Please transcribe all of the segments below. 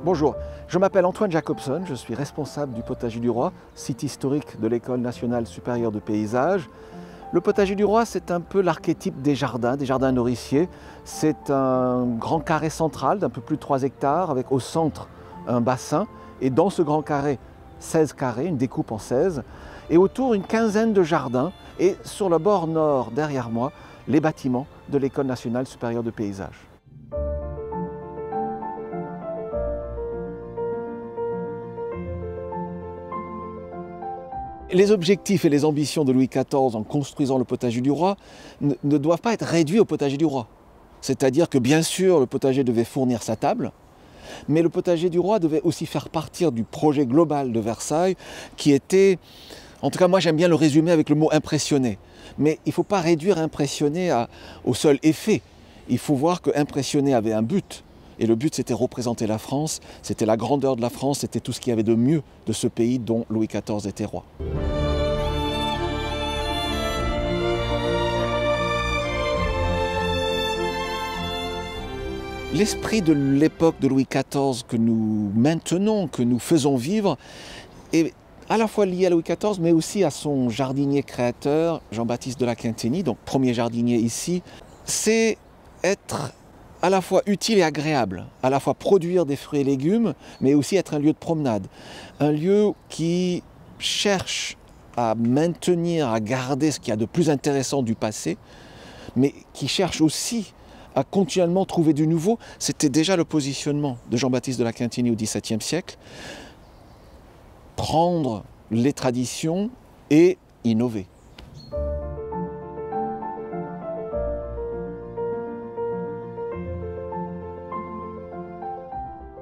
Bonjour, je m'appelle Antoine Jacobson, je suis responsable du Potager du Roi, site historique de l'École nationale supérieure de paysage. Le Potager du Roi, c'est un peu l'archétype des jardins nourriciers. C'est un grand carré central d'un peu plus de 3 hectares avec au centre un bassin et dans ce grand carré, 16 carrés, une découpe en 16 et autour une quinzaine de jardins et sur le bord nord, derrière moi, les bâtiments de l'École nationale supérieure de paysage. Les objectifs et les ambitions de Louis XIV en construisant le Potager du Roi ne doivent pas être réduits au Potager du Roi. C'est-à-dire que bien sûr le potager devait fournir sa table, mais le Potager du Roi devait aussi faire partir du projet global de Versailles qui était, en tout cas moi j'aime bien le résumer avec le mot impressionner. Mais il ne faut pas réduire impressionner au seul effet. Il faut voir que impressionner avait un but. Et le but, c'était représenter la France, c'était la grandeur de la France, c'était tout ce qu'il y avait de mieux de ce pays dont Louis XIV était roi. L'esprit de l'époque de Louis XIV que nous maintenons, que nous faisons vivre, est à la fois lié à Louis XIV, mais aussi à son jardinier créateur, Jean-Baptiste de La Quinténie, donc premier jardinier ici. C'est être à la fois utile et agréable, à la fois produire des fruits et légumes, mais aussi être un lieu de promenade. Un lieu qui cherche à maintenir, à garder ce qu'il y a de plus intéressant du passé, mais qui cherche aussi à continuellement trouver du nouveau. C'était déjà le positionnement de Jean-Baptiste de La Quinténie au XVIIe siècle. Prendre les traditions et innover.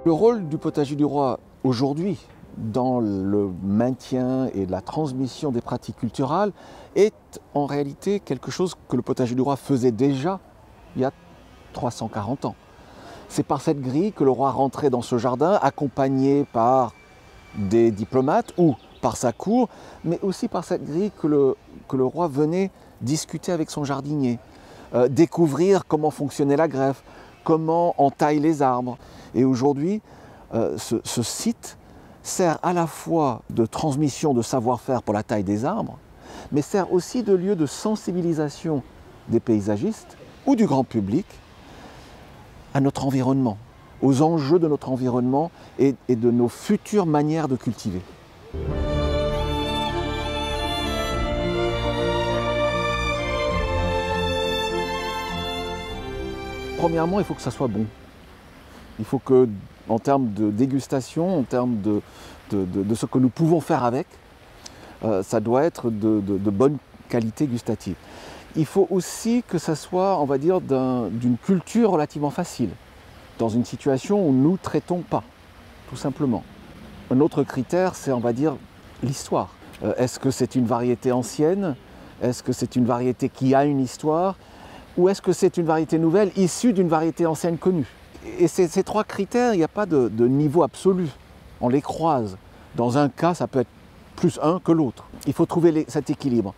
Le rôle du Potager du Roi aujourd'hui dans le maintien et la transmission des pratiques culturales est en réalité quelque chose que le Potager du Roi faisait déjà il y a 340 ans. C'est par cette grille que le roi rentrait dans ce jardin accompagné par des diplomates ou par sa cour, mais aussi par cette grille que le roi venait discuter avec son jardinier, découvrir comment fonctionnait la greffe, comment on taille les arbres. Et aujourd'hui, ce site sert à la fois de transmission de savoir-faire pour la taille des arbres, mais sert aussi de lieu de sensibilisation des paysagistes ou du grand public à notre environnement, aux enjeux de notre environnement et de nos futures manières de cultiver. Premièrement, il faut que ça soit bon. Il faut que, en termes de dégustation, en termes de ce que nous pouvons faire avec, ça doit être de bonne qualité gustative. Il faut aussi que ça soit, on va dire, d'une culture relativement facile, dans une situation où nous ne traitons pas, tout simplement. Un autre critère, c'est, on va dire, l'histoire. Est-ce que c'est une variété ancienne? Est-ce que c'est une variété qui a une histoire? Ou est-ce que c'est une variété nouvelle issue d'une variété ancienne connue? Et ces 3 critères, il n'y a pas de niveau absolu. On les croise. Dans un cas, ça peut être plus un que l'autre. Il faut trouver cet équilibre.